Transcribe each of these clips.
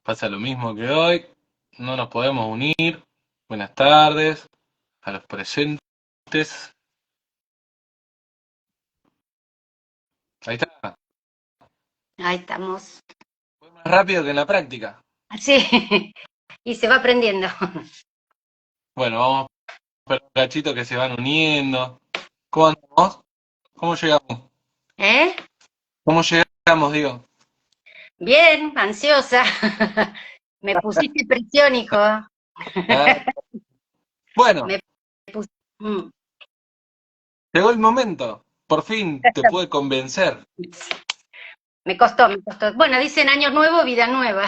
pasa lo mismo que hoy, no nos podemos unir. Buenas tardes a los presentes. Ahí está, Ahí estamos. fue más rápido que en la práctica. Sí, y se va aprendiendo. Bueno, vamos a ver un cachito que se van uniendo. ¿Cómo andamos? ¿Cómo llegamos? ¿Eh? ¿Cómo llegamos, digo? Bien, ansiosa. Me pusiste presión, hijo. Ah, bueno, Me pus- Mm. llegó el momento. Por fin te pude convencer. Me costó, me costó. Bueno, dicen año nuevo, vida nueva.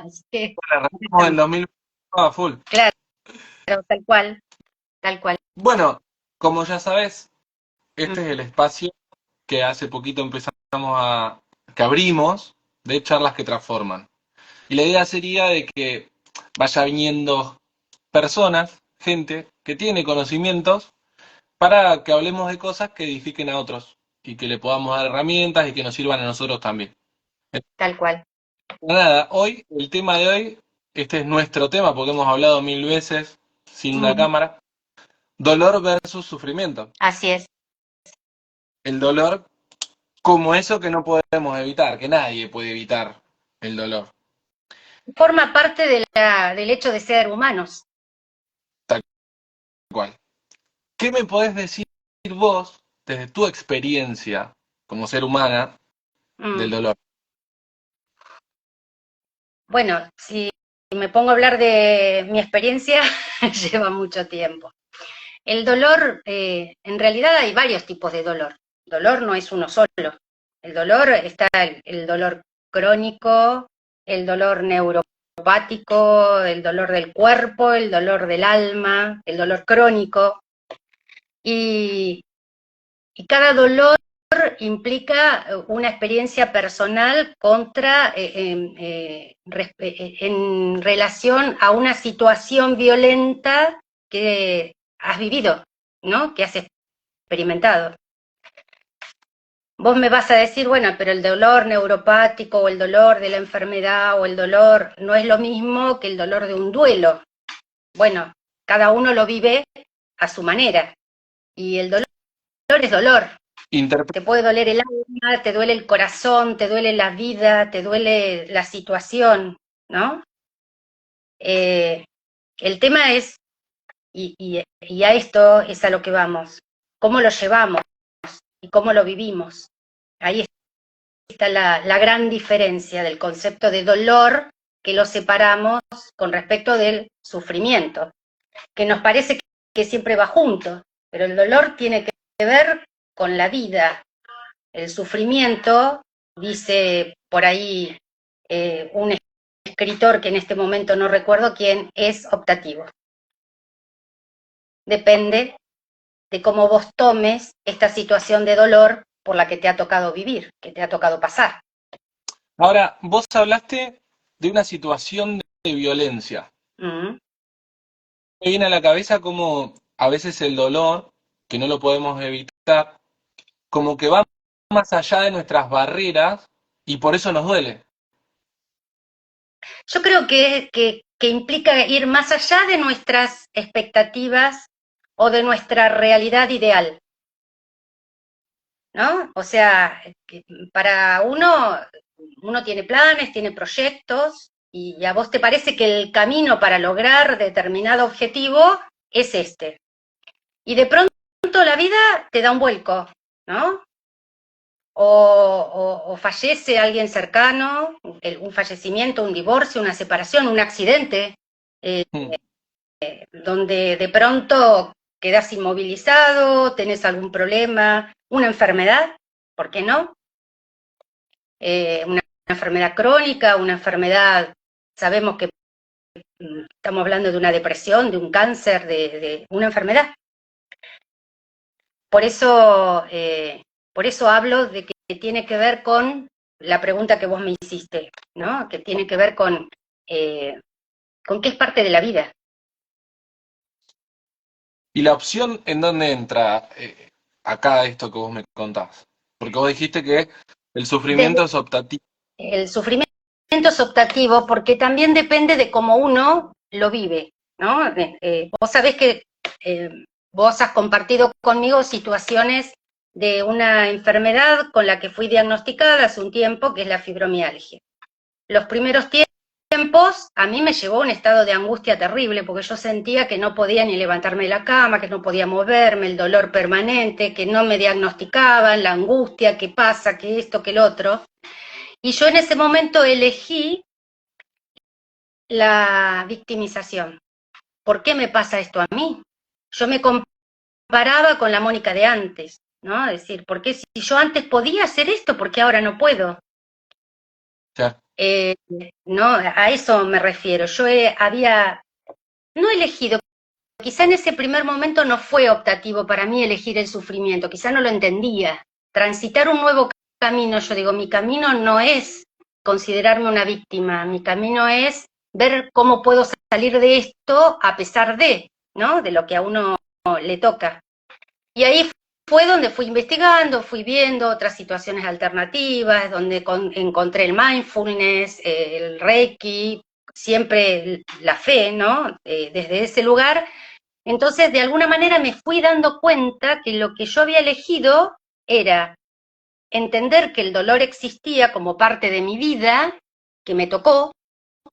Así que Bueno, acá arrancamos el estamos. 2020 a full. Claro, tal cual, tal cual. Bueno, como ya sabes, Mm. este es el espacio que hace poquito que abrimos de charlas que transforman. Y la idea sería de que vaya viniendo personas, gente que tiene conocimientos para que hablemos de cosas que edifiquen a otros y que le podamos dar herramientas y que nos sirvan a nosotros también. Tal cual. Nada, hoy, el tema de hoy, este es nuestro tema porque hemos hablado mil veces sin una Mm. cámara, dolor versus sufrimiento. Así es. El dolor como eso que no podemos evitar, que nadie puede evitar el dolor. Forma parte del hecho de ser humanos. Tal cual. ¿Qué me podés decir vos, desde tu experiencia como ser humana, del Mm. dolor? Bueno, si me pongo a hablar de mi experiencia, lleva mucho tiempo. El dolor, en realidad hay varios tipos de dolor. Dolor no es uno solo. El dolor está el dolor crónico, el dolor neuropático, el dolor del cuerpo, el dolor del alma, el dolor crónico. Y, y cada dolor implica una experiencia personal en relación a una situación violenta que has vivido, ¿no? Que has experimentado. Vos me vas a decir, bueno, pero el dolor neuropático o el dolor de la enfermedad o el dolor no es lo mismo que el dolor de un duelo. Bueno, cada uno lo vive a su manera y el dolor es dolor. Interpre- Te puede doler el alma, te duele el corazón, te duele la vida, te duele la situación, ¿no? Eh, el tema es, y a esto es a lo que vamos, cómo lo llevamos y cómo lo vivimos. Ahí está la gran diferencia del concepto de dolor que lo separamos con respecto del sufrimiento, que nos parece que siempre va junto, pero el dolor tiene que ver con la vida. El sufrimiento, dice por ahí un escritor que en este momento no recuerdo quién, es optativo. Depende de cómo vos tomes esta situación de dolor por la que te ha tocado vivir, que te ha tocado pasar. Ahora, vos hablaste de una situación de violencia. Mm. Me viene a la cabeza como a veces el dolor, que no lo podemos evitar, como que va más allá de nuestras barreras y por eso nos duele. Yo creo que implica ir más allá de nuestras expectativas o de nuestra realidad ideal, ¿no? O sea, para uno tiene planes, tiene proyectos, y a vos te parece que el camino para lograr determinado objetivo es este. Y de pronto la vida te da un vuelco, ¿no? O fallece alguien cercano, un fallecimiento, un divorcio, una separación, un accidente, Mm. donde de pronto quedás inmovilizado, tenés algún problema, una enfermedad, ¿por qué no? Una enfermedad crónica, una enfermedad, sabemos que estamos hablando de una depresión, de un cáncer, de una enfermedad. Por eso, por eso hablo de que tiene que ver con la pregunta que vos me hiciste, ¿no? Que tiene que ver con qué es parte de la vida. ¿Y la opción en dónde entra acá esto que vos me contás? Porque vos dijiste que el Desde sufrimiento es optativo. el sufrimiento es optativo porque también depende de cómo uno lo vive, ¿no? Vos sabés que vos has compartido conmigo situaciones de una enfermedad con la que fui diagnosticada hace un tiempo, que es la fibromialgia. Los primeros tiempos a mí me llevó a un estado de angustia terrible, porque yo sentía que no podía ni levantarme de la cama, que no podía moverme, el dolor permanente, que no me diagnosticaban, la angustia, qué pasa, que esto, que el otro. Y yo en ese momento elegí la victimización. ¿Por qué me pasa esto a mí? Yo me comparaba con la Mónica de antes, ¿no? Es decir, ¿por qué si yo antes podía hacer esto, por qué ahora no puedo? Claro. No, a eso me refiero. Yo había, no elegido, quizá en ese primer momento no fue optativo para mí elegir el sufrimiento, quizá no lo entendía. Transitar un nuevo camino, yo digo, mi camino no es considerarme una víctima, mi camino es ver cómo puedo salir de esto a pesar de, ¿no? De lo que a uno le toca. Y ahí fue donde fui investigando, fui viendo otras situaciones alternativas, donde encontré el mindfulness, el Reiki, siempre la fe, ¿no? Desde ese lugar. Entonces, de alguna manera me fui dando cuenta que lo que yo había elegido era entender que el dolor existía como parte de mi vida, que me tocó,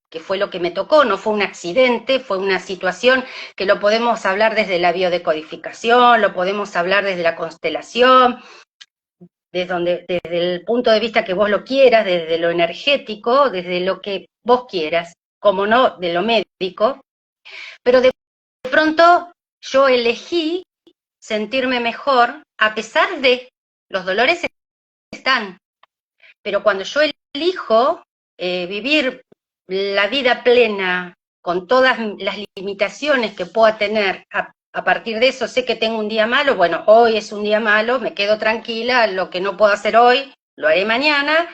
que fue lo que me tocó, no fue un accidente, fue una situación que lo podemos hablar desde la biodecodificación, lo podemos hablar desde la constelación, desde el punto de vista que vos lo quieras, desde lo energético, desde lo que vos quieras, como no de lo médico, pero de pronto yo elegí sentirme mejor a pesar de los dolores están, pero cuando yo elijo vivir la vida plena con todas las limitaciones que pueda tener, a partir de eso sé que tengo un día malo, bueno, hoy es un día malo, me quedo tranquila, lo que no puedo hacer hoy, lo haré mañana,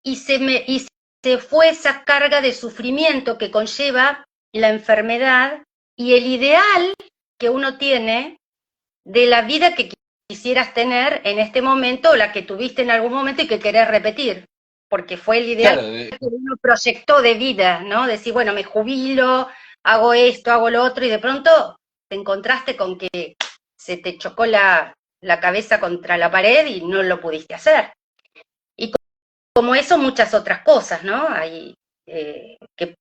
y se fue esa carga de sufrimiento que conlleva la enfermedad y el ideal que uno tiene de la vida que quisieras tener en este momento o la que tuviste en algún momento y que querés repetir, porque fue el ideal Claro, que uno proyectó de vida, ¿no? Decir, bueno, me jubilo, hago esto, hago lo otro, y de pronto te encontraste con que se te chocó la cabeza contra la pared y no lo pudiste hacer. Y como eso, muchas otras cosas, ¿no? Hay, que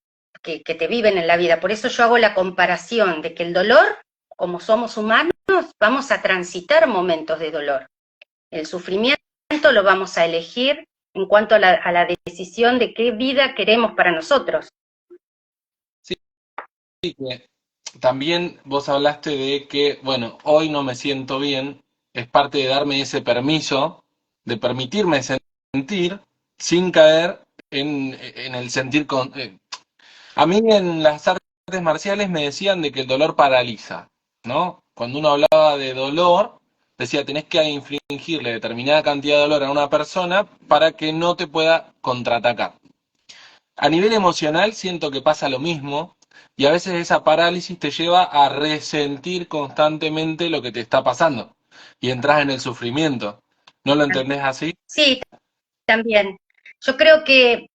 te viven en la vida. Por eso yo hago la comparación de que el dolor, como somos humanos, vamos a transitar momentos de dolor. El sufrimiento lo vamos a elegir en cuanto a la decisión de qué vida queremos para nosotros. sí, que también vos hablaste de que, bueno, hoy no me siento bien, es parte de darme ese permiso, de permitirme sentir sin caer en el sentir a mí en las artes marciales me decían de que el dolor paraliza, ¿no? Cuando uno hablaba de dolor, decía, tenés que infligirle determinada cantidad de dolor a una persona para que no te pueda contraatacar. A nivel emocional siento que pasa lo mismo y a veces esa parálisis te lleva a resentir constantemente lo que te está pasando y entras en el sufrimiento. ¿No lo entendés así? Sí, también. Yo creo que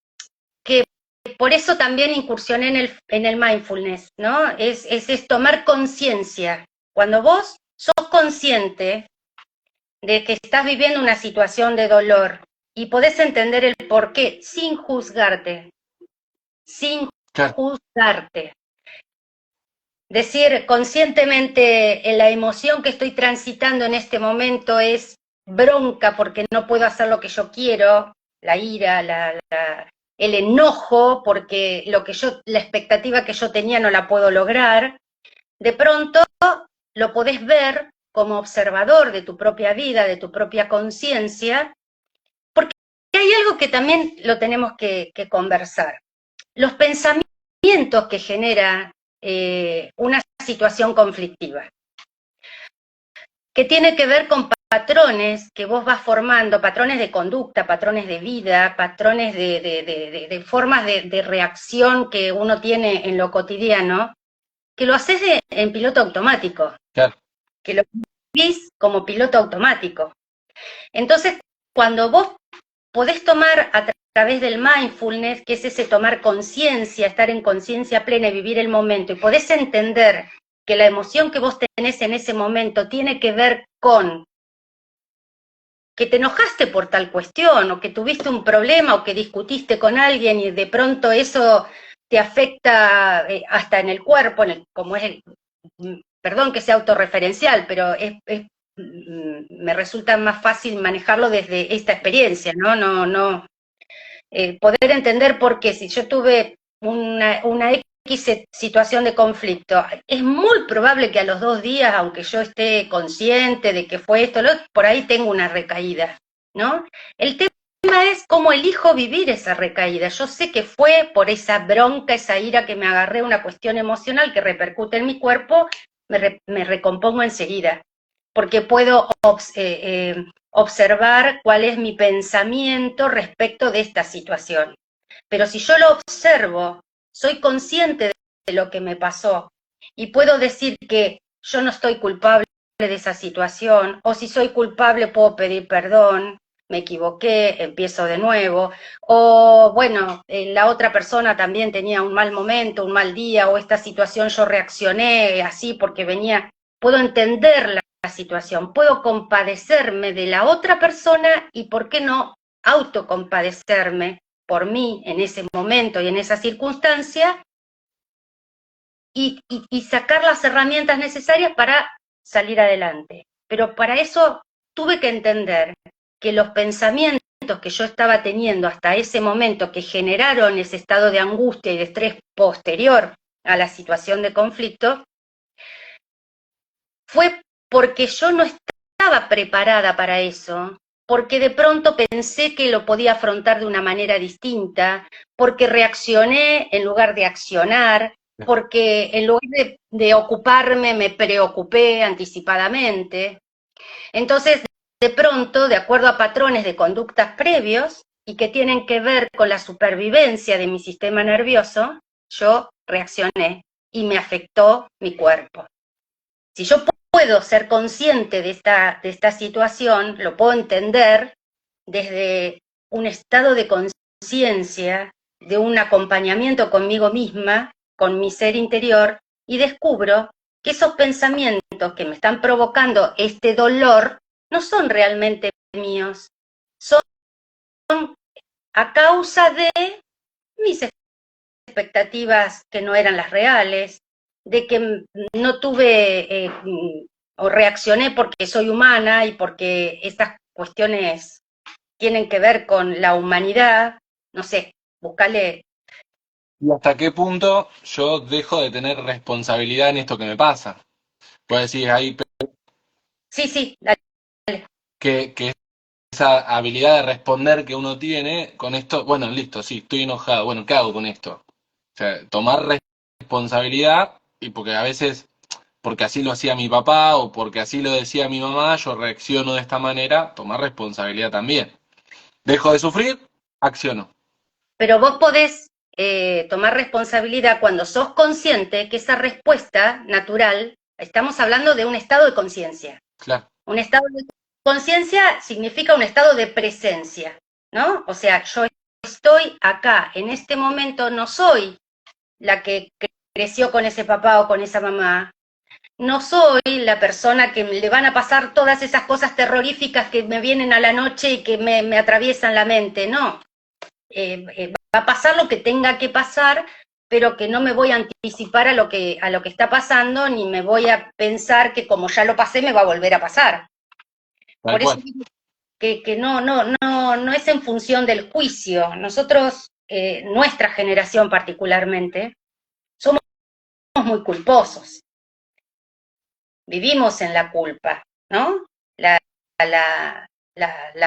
por eso también incursioné en el mindfulness, ¿no? Es tomar conciencia. Cuando vos sos consciente de que estás viviendo una situación de dolor y podés entender el porqué sin juzgarte, sin Claro, juzgarte. Decir conscientemente la emoción que estoy transitando en este momento es bronca porque no puedo hacer lo que yo quiero, la ira, el enojo porque la expectativa que yo tenía no la puedo lograr. De pronto lo podés ver como observador de tu propia vida, de tu propia conciencia, porque hay algo que también lo tenemos que conversar. Los pensamientos que genera una situación conflictiva, que tiene que ver con patrones que vos vas formando, patrones de conducta, patrones de vida, patrones de formas de reacción que uno tiene en lo cotidiano, que lo haces en piloto automático, claro. que lo vivís como piloto automático. Entonces, cuando vos podés tomar a través del mindfulness, que es ese tomar conciencia, estar en conciencia plena y vivir el momento, y podés entender que la emoción que vos tenés en ese momento tiene que ver con que te enojaste por tal cuestión, o que tuviste un problema, o que discutiste con alguien y de pronto eso te afecta hasta en el cuerpo, como es perdón que sea autorreferencial, pero me resulta más fácil manejarlo desde esta experiencia, ¿no? Poder entender por qué si yo tuve una X situación de conflicto, es muy probable que a los 2 días, aunque yo esté consciente de que fue esto, por ahí tengo una recaída, ¿no? El tema es cómo elijo vivir esa recaída. Yo sé que fue por esa bronca, esa ira que me agarré, una cuestión emocional que repercute en mi cuerpo, me recompongo enseguida, porque puedo observar cuál es mi pensamiento respecto de esta situación. Pero si yo lo observo, soy consciente de lo que me pasó y puedo decir que yo no estoy culpable de esa situación, o si soy culpable puedo pedir perdón, me equivoqué, empiezo de nuevo, o bueno, la otra persona también tenía un mal momento, un mal día, o esta situación yo reaccioné así porque venía, puedo entender la situación, puedo compadecerme de la otra persona y, ¿por qué no, autocompadecerme por mí en ese momento y en esa circunstancia y sacar las herramientas necesarias para salir adelante? Pero para eso tuve que entender que los pensamientos que yo estaba teniendo hasta ese momento, que generaron ese estado de angustia y de estrés posterior a la situación de conflicto, fue porque yo no estaba preparada para eso, porque de pronto pensé que lo podía afrontar de una manera distinta, porque reaccioné en lugar de accionar, porque en lugar de ocuparme me preocupé anticipadamente. Entonces, de pronto, de acuerdo a patrones de conductas previos y que tienen que ver con la supervivencia de mi sistema nervioso, yo reaccioné y me afectó mi cuerpo. Si yo puedo ser consciente de esta situación, lo puedo entender desde un estado de conciencia, de un acompañamiento conmigo misma, con mi ser interior, y descubro que esos pensamientos que me están provocando este dolor no son realmente míos, son a causa de mis expectativas que no eran las reales, de que no tuve o reaccioné porque soy humana y porque estas cuestiones tienen que ver con la humanidad, no sé, buscarle. ¿Y hasta qué punto yo dejo de tener responsabilidad en esto que me pasa? Puedes decir ahí Sí, sí, dale. que esa habilidad de responder que uno tiene con esto, bueno, listo, sí, estoy enojado, bueno, ¿qué hago con esto? O sea, tomar responsabilidad, y porque a veces, porque así lo hacía mi papá o porque así lo decía mi mamá, yo reacciono de esta manera, tomar responsabilidad también. Dejo de sufrir, acciono. Pero vos podés tomar responsabilidad cuando sos consciente que esa respuesta natural, estamos hablando de un estado de conciencia. Claro. Un estado de conciencia significa un estado de presencia, ¿no? O sea, yo estoy acá, en este momento, no soy la que creció con ese papá o con esa mamá, no soy la persona que le van a pasar todas esas cosas terroríficas que me vienen a la noche y que me atraviesan la mente, no. Va a pasar lo que tenga que pasar, pero que no me voy a anticipar a lo que está pasando, ni me voy a pensar que como ya lo pasé me va a volver a pasar. Tal Por eso cual. que no es en función del juicio. Nosotros, nuestra generación particularmente, somos muy culposos. Vivimos en la culpa, ¿no? La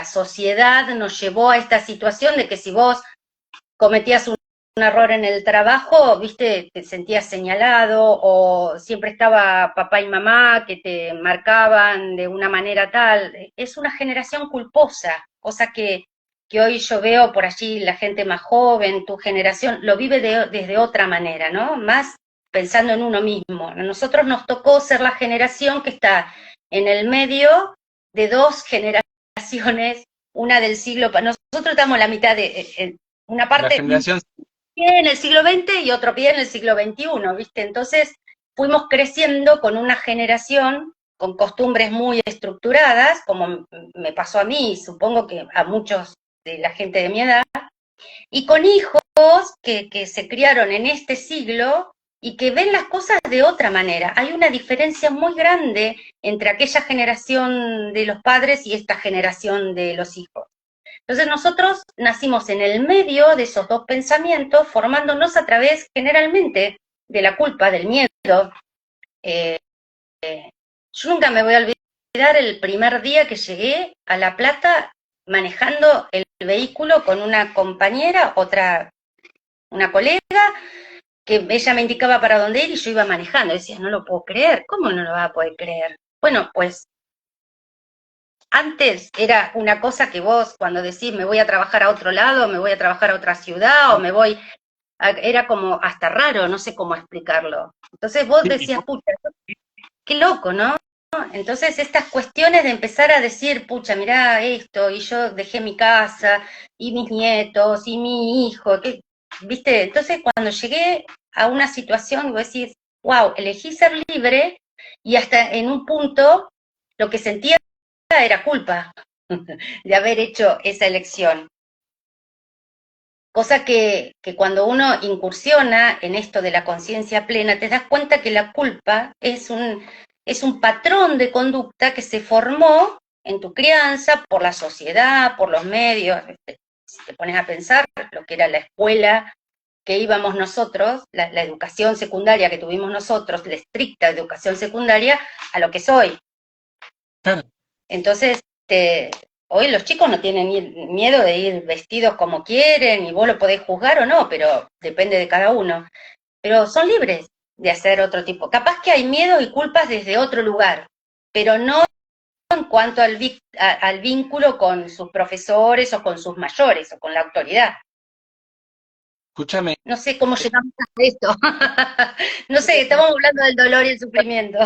sociedad nos llevó a esta situación de que si vos cometías un error en el trabajo, viste, te sentías señalado, o siempre estaba papá y mamá que te marcaban de una manera tal. Es una generación culposa, cosa que hoy yo veo por allí la gente más joven, tu generación, lo vive desde otra manera, ¿no? Más pensando en uno mismo. A nosotros nos tocó ser la generación que está en el medio de dos generaciones, una del siglo, nosotros estamos en la mitad de, una La parte generación, pie en el siglo XX y otro pie en el siglo XXI, ¿viste? Entonces fuimos creciendo con una generación con costumbres muy estructuradas, como me pasó a mí, y supongo que a muchos de la gente de mi edad, y con hijos que se criaron en este siglo y que ven las cosas de otra manera. Hay una diferencia muy grande entre aquella generación de los padres y esta generación de los hijos. Entonces nosotros nacimos en el medio de esos dos pensamientos, formándonos a través generalmente de la culpa, del miedo. Eh, yo nunca me voy a olvidar el primer día que llegué a La Plata manejando el vehículo con una compañera, una colega, que ella me indicaba para dónde ir y yo iba manejando. Decía, no lo puedo creer, ¿cómo no lo va a poder creer? Bueno, pues antes era una cosa que vos cuando decís me voy a trabajar a otro lado, me voy a trabajar a otra ciudad o me voy, era como hasta raro, no sé cómo explicarlo. Entonces vos decías, pucha, qué loco, ¿no? Entonces estas cuestiones de empezar a decir, pucha, mirá esto, y yo dejé mi casa, y mis nietos, y mi hijo, ¿viste? Entonces cuando llegué a una situación, vos decís, wow, elegí ser libre, y hasta en un punto lo que sentía era culpa de haber hecho esa elección. Cosa que cuando uno incursiona en esto de la conciencia plena, te das cuenta que la culpa es un patrón de conducta que se formó en tu crianza por la sociedad, por los medios. Si te pones a pensar lo que era la escuela que íbamos nosotros, la educación secundaria que tuvimos nosotros, la estricta educación secundaria, a lo que soy. claro. Entonces, hoy los chicos no tienen miedo de ir vestidos como quieren y vos lo podés juzgar o no, pero depende de cada uno. Pero son libres de hacer otro tipo. Capaz que hay miedo y culpas desde otro lugar, pero no en cuanto al vínculo con sus profesores o con sus mayores o con la autoridad. Escúchame, No sé cómo llegamos a esto. No sé, estamos hablando del dolor y el sufrimiento.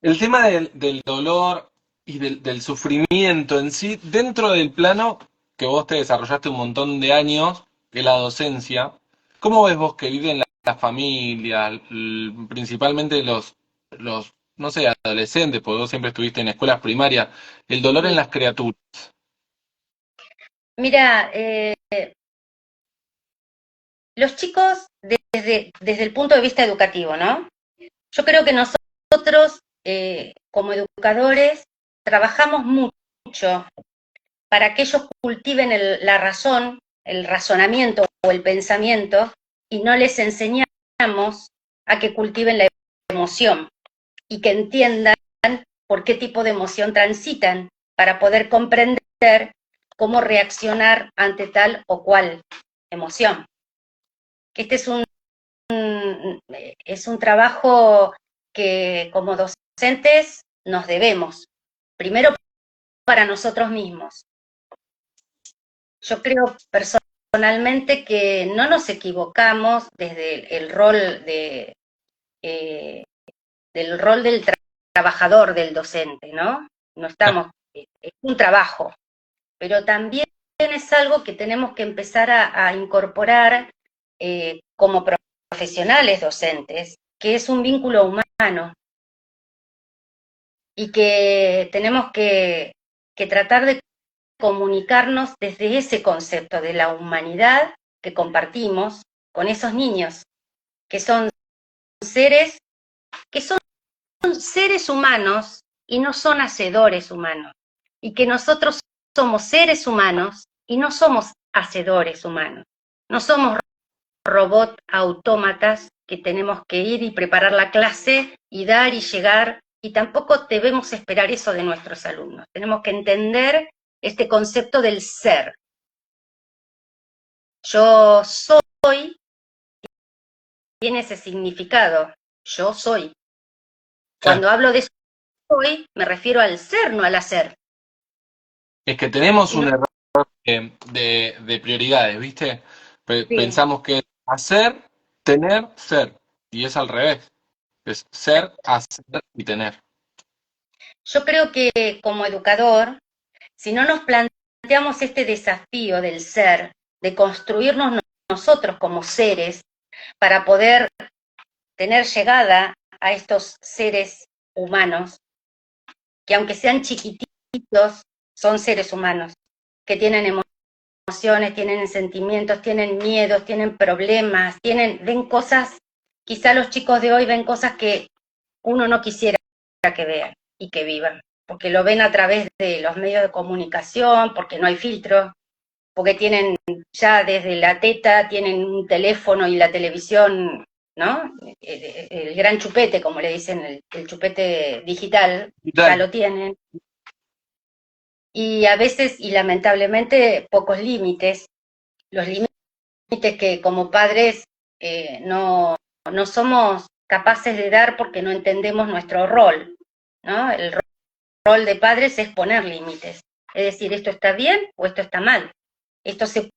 el tema del dolor y del sufrimiento en sí, dentro del plano que vos te desarrollaste un montón de años, de la docencia, ¿cómo ves vos que viven las familias, principalmente los, no sé, adolescentes, porque vos siempre estuviste en escuelas primarias, el dolor en Sí. las criaturas? Mira, los chicos desde el punto de vista educativo, ¿no? Yo creo que nosotros, como educadores, trabajamos mucho para que ellos cultiven la razón, el razonamiento o el pensamiento, y no les enseñamos a que cultiven la emoción y que entiendan por qué tipo de emoción transitan para poder comprender cómo reaccionar ante tal o cual emoción. Este es un trabajo que como docentes nos debemos, primero para nosotros mismos. Yo creo personalmente que no nos equivocamos desde el rol eh, del rol del trabajador, del docente, ¿no? No estamos, es un trabajo, pero también es algo que tenemos que empezar a incorporar como profesionales docentes, que es un vínculo humano y que tenemos que tratar de comunicarnos desde ese concepto de la humanidad que compartimos con esos niños, que son seres, que son seres humanos y no son hacedores humanos, y que nosotros somos seres humanos y no somos hacedores humanos, no somos robots autómatas que tenemos que ir y preparar la clase y dar y llegar, y tampoco debemos esperar eso de nuestros alumnos. Tenemos que entender este concepto del ser. Yo soy, tiene ese significado, yo soy. Claro, Cuando hablo de soy, me refiero al ser, no al hacer. es que tenemos Y no, un error de prioridades, ¿viste? sí. Pensamos que es hacer, tener, ser, y es al revés. Es ser, hacer y tener. Yo creo que como educador, si no nos planteamos planteamos este desafío del ser, de construirnos nosotros como seres para poder tener llegada a estos seres humanos, que aunque sean chiquititos, son seres humanos, que tienen emociones, tienen sentimientos, tienen miedos, tienen problemas, ven cosas, quizá los chicos de hoy ven cosas que uno no quisiera que vean y que vivan, porque lo ven a través de los medios de comunicación, porque no hay filtro, porque tienen ya desde la teta, tienen un teléfono y la televisión, ¿no? El gran chupete, como le dicen, el chupete digital, ya lo tienen. Y a veces, y lamentablemente, pocos límites. Los límites que como padres no somos capaces de dar porque no entendemos nuestro rol, ¿no? El rol de padres es poner límites. Es decir, esto está bien o esto está mal. Esto se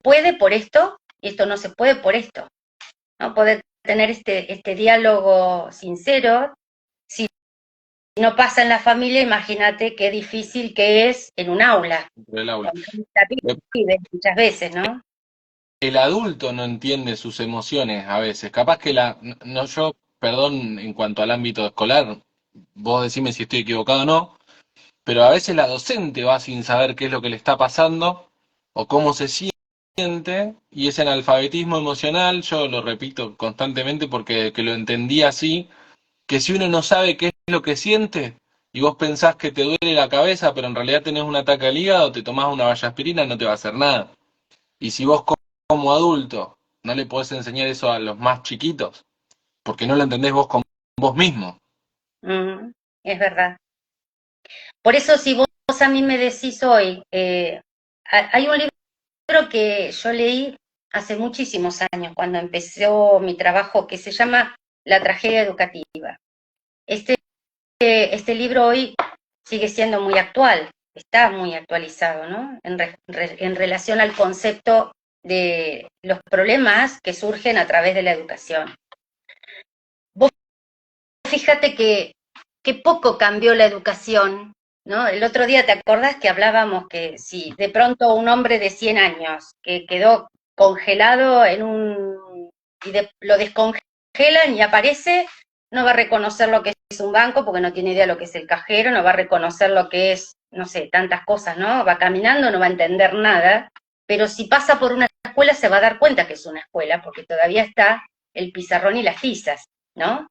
puede por esto y esto no se puede por esto, ¿no? Poder tener este diálogo sincero. Si no pasa en la familia, imagínate qué difícil que es en un aula. El aula. Muchas veces, ¿no? El adulto no entiende sus emociones a veces. Capaz que no, yo, perdón, en cuanto al ámbito escolar, vos decime si estoy equivocado o no, pero a veces la docente va sin saber qué es lo que le está pasando o cómo se siente, y ese analfabetismo emocional, yo lo repito constantemente porque que lo entendí así, que si uno no sabe qué es lo que siente y vos pensás que te duele la cabeza, pero en realidad tenés un ataque al hígado, te tomás una vallaspirina, no te va a hacer nada. Y si vos como adulto no le podés enseñar eso a los más chiquitos, porque no lo entendés vos con vos mismo. Es verdad. Por eso si vos a mí me decís hoy, hay un libro que yo leí hace muchísimos años, cuando empezó mi trabajo, que se llama La tragedia educativa. Este libro hoy sigue siendo muy actual, está muy actualizado, ¿no? En relación al concepto de los problemas que surgen a través de la educación. Vos fíjate que poco cambió la educación, ¿no? El otro día, ¿te acordás que hablábamos que si de pronto un hombre de 100 años que quedó congelado lo descongelan y aparece, no va a reconocer lo que es un banco porque no tiene idea de lo que es el cajero, no va a reconocer lo que es, no sé, tantas cosas, ¿no? Va caminando, no va a entender nada, pero si pasa por una escuela se va a dar cuenta que es una escuela porque todavía está el pizarrón y las tizas, ¿no?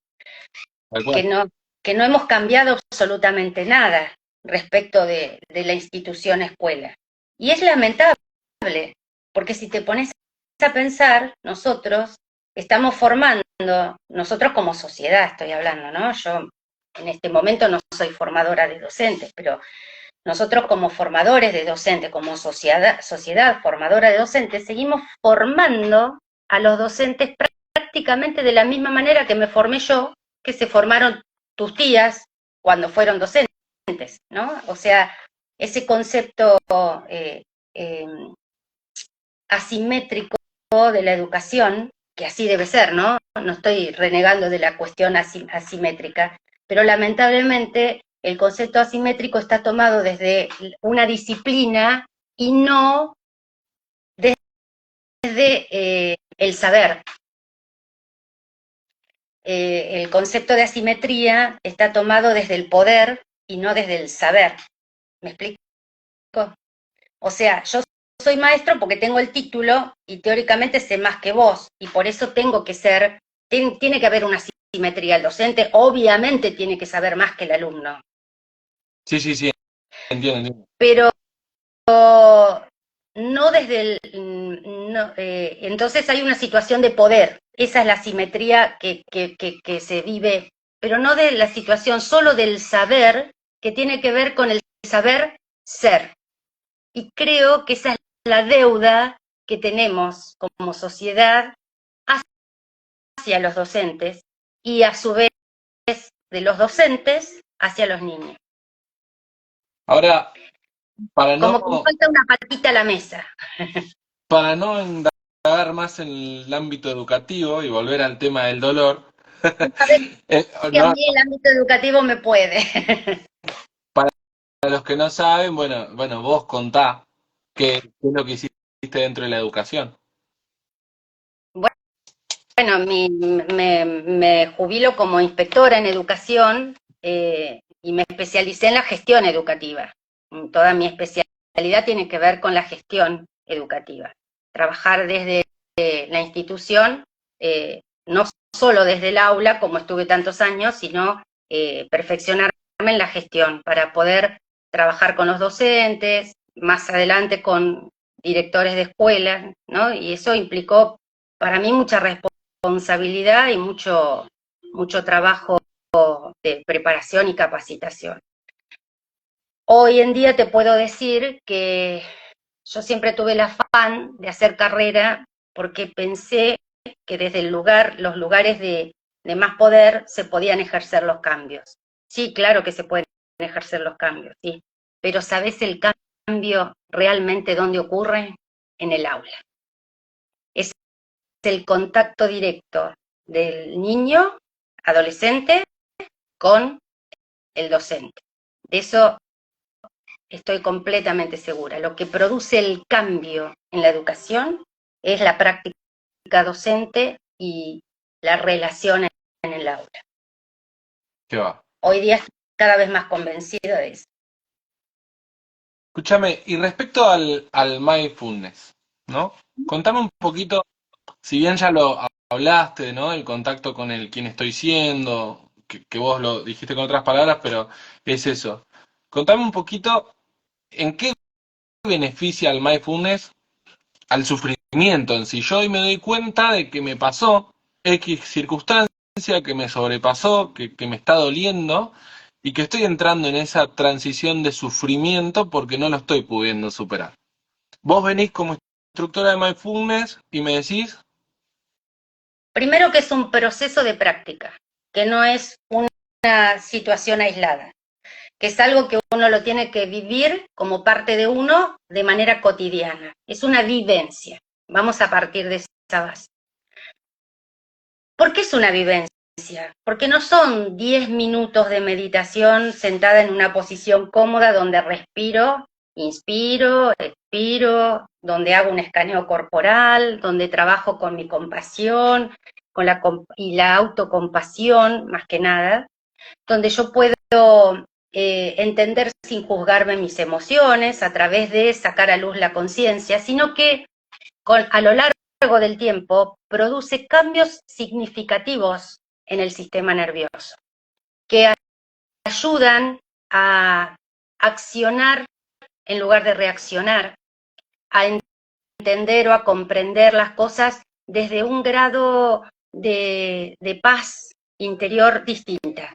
Que no hemos cambiado absolutamente nada respecto de la institución escuela. Y es lamentable, porque si te pones a pensar, nosotros estamos formando, nosotros como sociedad estoy hablando, ¿no? Yo en este momento no soy formadora de docentes, pero nosotros como formadores de docentes, como sociedad formadora de docentes, seguimos formando a los docentes prácticamente de la misma manera que me formé yo, que se formaron tus tías cuando fueron docentes, ¿no? O sea, ese concepto asimétrico de la educación, que así debe ser, ¿no? No estoy renegando de la cuestión asimétrica, pero lamentablemente el concepto asimétrico está tomado desde una disciplina y no desde el saber. El concepto de asimetría está tomado desde el poder y no desde el saber. ¿Me explico? O sea, yo soy maestro porque tengo el título y teóricamente sé más que vos, y por eso tengo que ser, tiene que haber una asimetría. El docente obviamente tiene que saber más que el alumno. Sí, entiendo. Pero no desde entonces hay una situación de poder, esa es la asimetría que se vive, pero no de la situación solo del saber, que tiene que ver con el saber ser. Y creo que esa es la deuda que tenemos como sociedad hacia los docentes y a su vez de los docentes hacia los niños. Ahora, como que falta una patita a la mesa. Para no indagar más en el ámbito educativo y volver al tema del dolor. Que a mí el ámbito educativo me puede. Para los que no saben, bueno, vos contá ¿Qué es lo que hiciste dentro de la educación? Bueno, me jubilo como inspectora en educación y me especialicé en la gestión educativa. Toda mi especialidad tiene que ver con la gestión educativa. Trabajar desde la institución, no solo desde el aula, como estuve tantos años, sino perfeccionarme en la gestión para poder trabajar con los docentes, más adelante con directores de escuelas, ¿no? Y eso implicó para mí mucha responsabilidad y mucho trabajo de preparación y capacitación. Hoy en día te puedo decir que yo siempre tuve el afán de hacer carrera porque pensé que desde los lugares de más poder se podían ejercer los cambios. Sí, claro que se pueden ejercer los cambios, sí, pero ¿sabés el cambio realmente dónde ocurre? En el aula. Es el contacto directo del niño, adolescente, con el docente. De eso estoy completamente segura. Lo que produce el cambio en la educación es la práctica docente y la relación en el aula. ¿Qué va? Hoy día estoy cada vez más convencida de eso. Escúchame, y respecto al mindfulness, ¿no? Contame un poquito, si bien ya lo hablaste, ¿no? El contacto con el quién estoy siendo, que vos lo dijiste con otras palabras, pero es eso. Contame un poquito en qué beneficia el mindfulness al sufrimiento en sí. Yo hoy me doy cuenta de que me pasó X circunstancia, que me sobrepasó, que me está doliendo y que estoy entrando en esa transición de sufrimiento porque no lo estoy pudiendo superar. Vos venís como instructora de mindfulness y me decís, Primero que es un proceso de práctica, que no es una situación aislada, que es algo que uno lo tiene que vivir como parte de uno de manera cotidiana. Es una vivencia. Vamos a partir de esa base. ¿Por qué es una vivencia? Porque no son 10 minutos de meditación sentada en una posición cómoda donde respiro, inspiro, expiro, donde hago un escaneo corporal, donde trabajo con mi compasión y la autocompasión, más que nada, donde yo puedo entender sin juzgarme mis emociones a través de sacar a luz la conciencia, sino que a lo largo del tiempo produce cambios significativos en el sistema nervioso, que ayudan a accionar en lugar de reaccionar, a entender o a comprender las cosas desde un grado de paz interior distinta.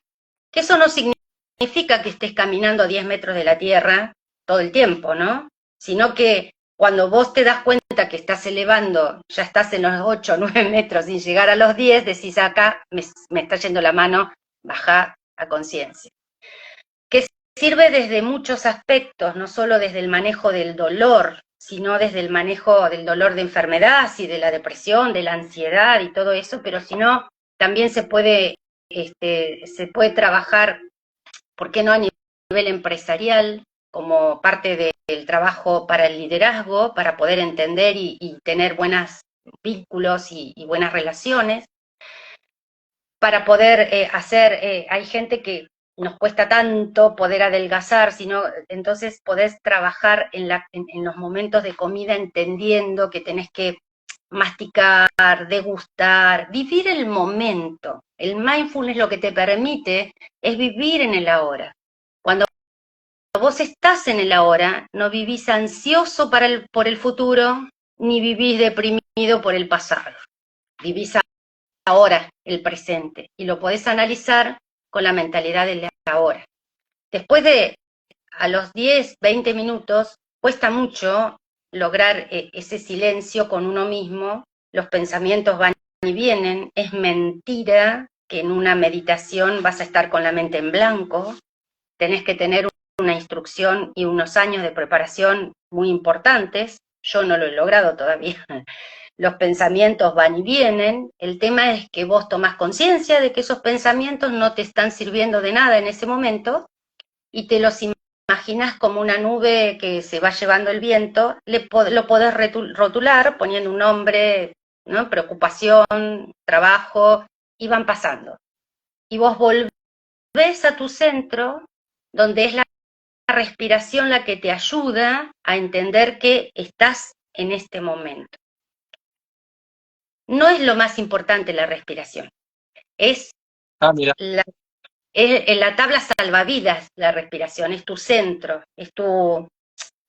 Que eso no significa que estés caminando a 10 metros de la tierra todo el tiempo, ¿no? Sino que cuando vos te das cuenta que estás elevando, ya estás en los 8 o 9 metros sin llegar a los 10, decís acá, me está yendo la mano, baja a conciencia. Que sirve desde muchos aspectos, no solo desde el manejo del dolor, sino desde el manejo del dolor de enfermedad, y de la depresión, de la ansiedad y todo eso, pero si no, también se puede trabajar, ¿por qué no a nivel empresarial, como parte del trabajo para el liderazgo, para poder entender y tener buenos vínculos y buenas relaciones, para poder hay gente que nos cuesta tanto poder adelgazar, sino entonces podés trabajar en los momentos de comida entendiendo que tenés que masticar, degustar, vivir el momento. El mindfulness lo que te permite es vivir en el ahora. Cuando vos estás en el ahora, no vivís ansioso por el futuro, ni vivís deprimido por el pasado. Vivís ahora, el presente, y lo podés analizar con la mentalidad del ahora. Después de, a los 10, 20 minutos, cuesta mucho lograr ese silencio con uno mismo, los pensamientos van y vienen, es mentira que en una meditación vas a estar con la mente en blanco, tenés que tener una instrucción y unos años de preparación muy importantes, yo no lo he logrado todavía. Los pensamientos van y vienen, el tema es que vos tomás conciencia de que esos pensamientos no te están sirviendo de nada en ese momento y te los imaginás como una nube que se va llevando el viento, lo podés rotular poniendo un nombre, ¿no? Preocupación, trabajo, y van pasando. Y vos volvés a tu centro, donde es la respiración la que te ayuda a entender que estás en este momento. No es lo más importante la respiración, es Mira. en la tabla salvavidas la respiración, es tu centro, es tu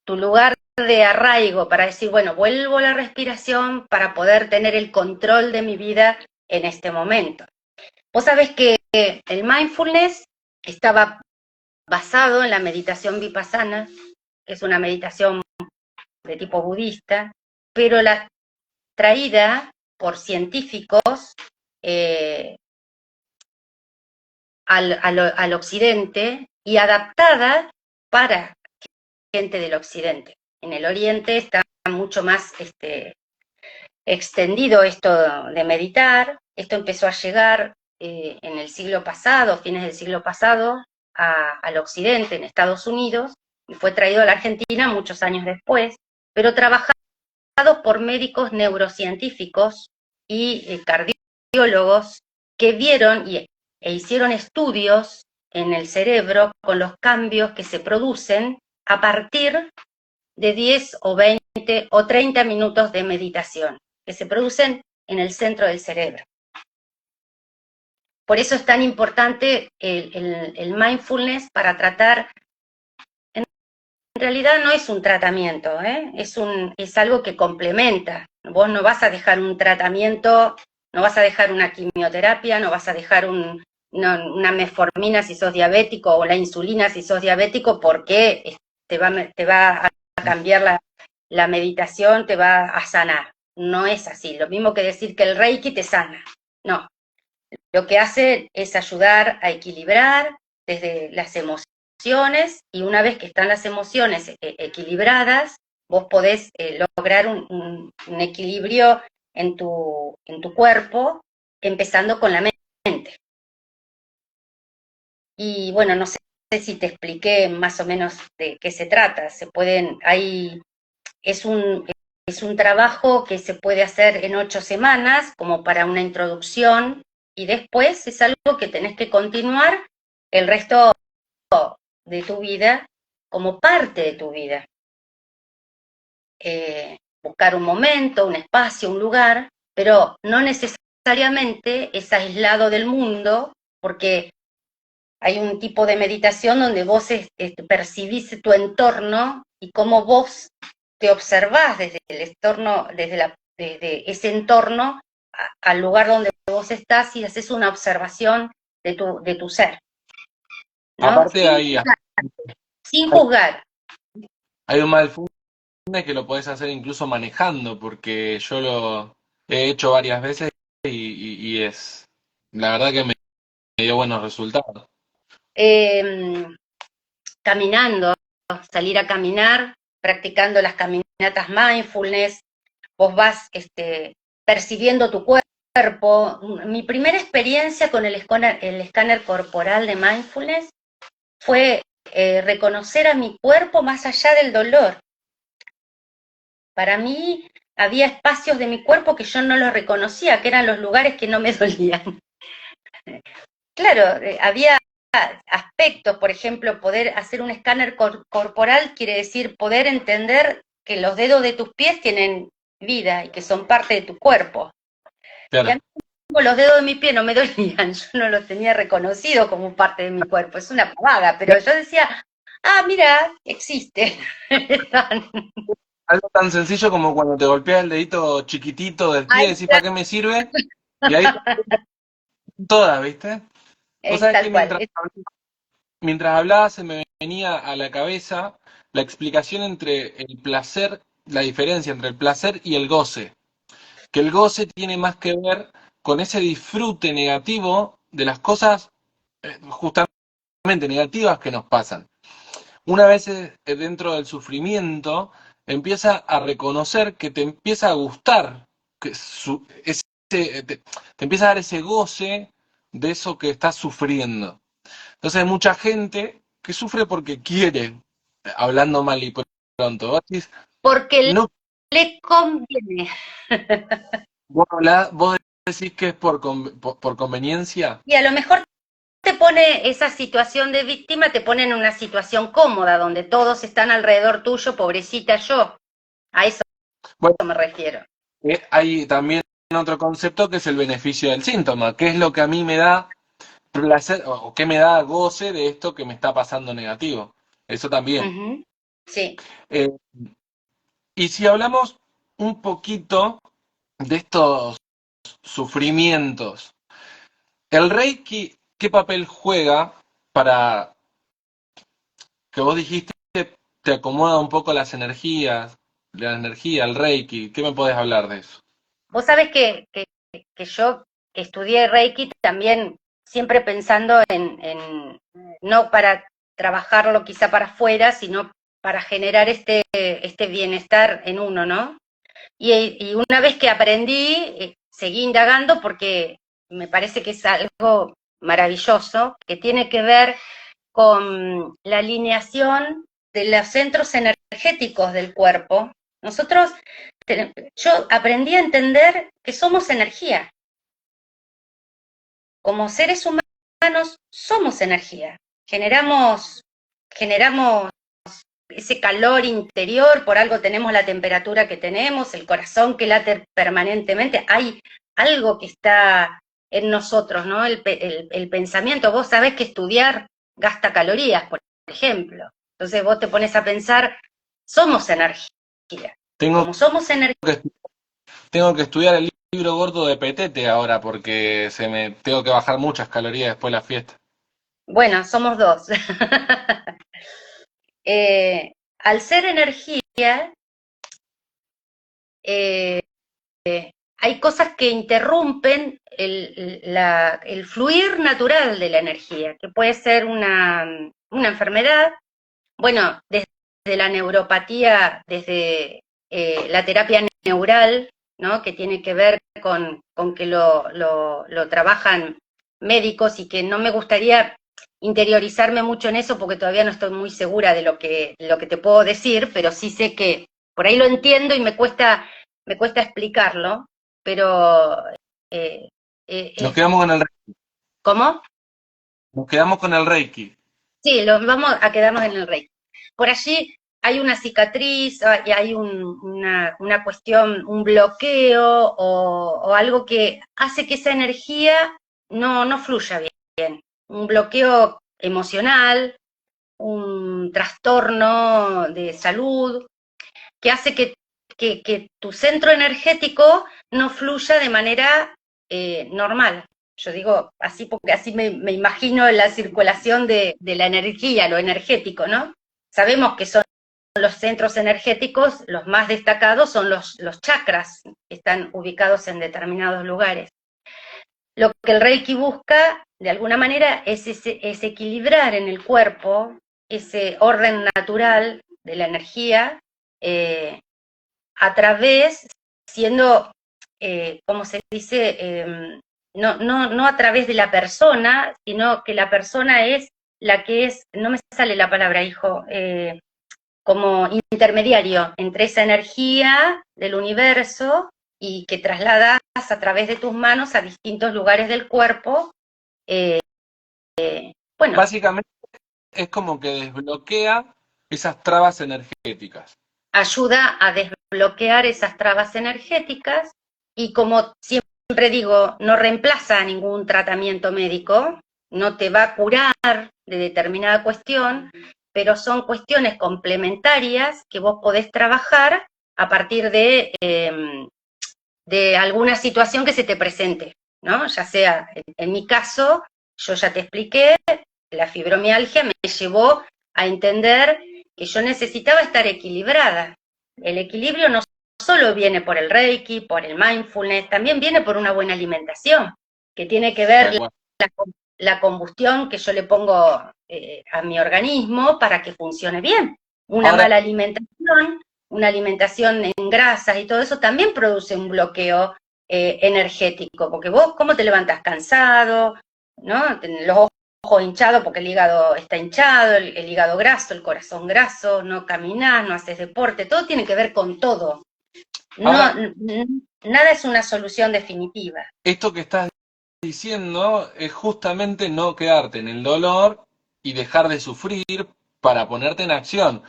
lugar de arraigo para decir, bueno, vuelvo a la respiración para poder tener el control de mi vida en este momento. Vos sabés que el mindfulness estaba basado en la meditación vipassana, que es una meditación de tipo budista, pero la traída por científicos eh, al occidente y adaptada para gente del occidente. En el oriente está mucho más extendido esto de meditar. Esto empezó a llegar en el siglo pasado, fines del siglo pasado, al occidente, en Estados Unidos, y fue traído a la Argentina muchos años después, pero trabajado por médicos neurocientíficos y cardiólogos que vieron e hicieron estudios en el cerebro con los cambios que se producen a partir de 10 o 20 o 30 minutos de meditación, que se producen en el centro del cerebro. Por eso es tan importante el mindfulness para tratar. En realidad no es un tratamiento, es algo que complementa. Vos no vas a dejar un tratamiento, no vas a dejar una quimioterapia, no vas a dejar una metformina si sos diabético o la insulina si sos diabético porque te va a cambiar la meditación, te va a sanar. No es así. Lo mismo que decir que el Reiki te sana. No. Lo que hace es ayudar a equilibrar desde las emociones, y una vez que están las emociones equilibradas, vos podés lograr un equilibrio en tu cuerpo, empezando con la mente. Y bueno, no sé si te expliqué más o menos de qué se trata. Es un trabajo que se puede hacer en 8 semanas, como para una introducción, y después es algo que tenés que continuar el resto de tu vida como parte de tu vida. Buscar un momento, un espacio, un lugar, pero no necesariamente es aislado del mundo, porque hay un tipo de meditación donde vos percibís tu entorno y cómo vos te observás desde el entorno, desde ese entorno al lugar donde vos estás, y haces una observación de tu ser, ¿no? Aparte hay, Sin juzgar. hay un mindfulness que lo podés hacer incluso manejando, porque yo lo he hecho varias veces y es, la verdad que me dio buenos resultados. Eh, Caminando, salir a caminar, practicando las caminatas mindfulness, vos vas percibiendo tu cuerpo. Mi primera experiencia con el escáner corporal de mindfulness fue reconocer a mi cuerpo más allá del dolor. Para mí había espacios de mi cuerpo que yo no los reconocía, que eran los lugares que no me dolían. Claro, había aspectos, por ejemplo, poder hacer un escáner corporal quiere decir poder entender que los dedos de tus pies tienen vida y que son parte de tu cuerpo. Y a Claro. mí los dedos de mi pie no me dolían, yo no los tenía reconocido como parte de mi cuerpo, es una pavada, pero yo decía, mira, existe. Algo tan sencillo como cuando te golpea el dedito chiquitito del pie, Ahí decís, está, ¿para qué me sirve? Y ahí todas, ¿viste? Vos sabés que tal cual. mientras hablaba se me venía a la cabeza la explicación entre el placer, la diferencia entre el placer y el goce. Que el goce tiene más que ver con ese disfrute negativo de las cosas justamente negativas que nos pasan. Una vez dentro del sufrimiento, empieza a reconocer que te empieza a gustar, que te empieza a dar ese goce de eso que estás sufriendo. Entonces hay mucha gente que sufre porque quiere. hablando mal y pronto, vos decís, Porque no, le conviene. vos decís que es por conveniencia. Y a lo mejor te pone esa situación de víctima, te pone en una situación cómoda, donde todos están alrededor tuyo, pobrecita yo. A eso Bueno, me refiero. hay también otro concepto que es el beneficio del síntoma, que es lo que a mí me da placer o que me da goce de esto que me está pasando negativo. Eso también. Ujú. Sí. Eh, y si hablamos un poquito de estos sufrimientos, ¿el Reiki qué papel juega para que vos dijiste te acomoda un poco las energías, la energía, el Reiki? ¿Qué me podés hablar de eso? Vos sabés que yo estudié Reiki también siempre pensando no para trabajarlo quizá para afuera, sino para generar este bienestar en uno, ¿no? Y una vez que aprendí, seguí indagando porque me parece que es algo maravilloso, que tiene que ver con la alineación de los centros energéticos del cuerpo. Nosotros, yo aprendí a entender que somos energía. Como seres humanos somos energía. Generamos ese calor interior, por algo tenemos la temperatura que tenemos, el corazón que late permanentemente, hay algo que está en nosotros, ¿no? El pensamiento, vos sabés que estudiar gasta calorías, por ejemplo. Entonces vos te pones a pensar, somos energía. Tengo Como somos energía, que, tengo que estudiar el libro gordo de Petete ahora porque tengo que bajar muchas calorías después de la fiesta. bueno, somos dos. Al ser energía, eh, hay cosas que interrumpen el fluir natural de la energía, que puede ser una enfermedad, bueno, desde la neuropatía, desde la terapia neural, ¿no? Que tiene que ver con que lo trabajan médicos y que no me gustaría interiorizarme mucho en eso porque todavía no estoy muy segura de lo que te puedo decir, pero sí sé que por ahí lo entiendo y me cuesta explicarlo, pero eh, Nos es, quedamos con el, ¿cómo? nos quedamos con el Reiki. Sí, vamos a quedarnos en el rey. Por allí hay una cicatriz, hay una cuestión, un bloqueo o algo que hace que esa energía no fluya bien. Un bloqueo emocional, un trastorno de salud, que hace que tu centro energético no fluya de manera normal. Yo digo así porque así me imagino la circulación de la energía, lo energético, ¿no? Sabemos que son los centros energéticos, los más destacados son los chakras, que están ubicados en determinados lugares. Lo que el Reiki busca, de alguna manera, es equilibrar en el cuerpo ese orden natural de la energía, eh, a través, siendo, como se dice, no a través de la persona, sino que la persona es la que es, no me sale la palabra, hijo, como intermediario entre esa energía del universo y que trasladas a través de tus manos a distintos lugares del cuerpo. eh, bueno, Básicamente es como que desbloquea esas trabas energéticas. ayuda a desbloquear esas trabas energéticas y como siempre digo, no reemplaza ningún tratamiento médico, no te va a curar de determinada cuestión, pero son cuestiones complementarias que vos podés trabajar a partir de alguna situación que se te presente, ¿no? Ya sea, en mi caso, yo ya te expliqué, la fibromialgia me llevó a entender que yo necesitaba estar equilibrada. El equilibrio no solo viene por el Reiki, por el mindfulness, también viene por una buena alimentación, que tiene que ver Tal cual. la combustión que yo le pongo a mi organismo para que funcione bien. Una Ahora, mala alimentación, una alimentación en grasas y todo eso también produce un bloqueo energético, porque vos, ¿cómo te levantas cansado? ¿No? Los ojos ojo hinchado porque el hígado está hinchado, el hígado graso, el corazón graso, no caminás, no haces deporte, todo tiene que ver con todo. No, Ahora, nada es una solución definitiva. esto que estás diciendo es justamente no quedarte en el dolor y dejar de sufrir para ponerte en acción.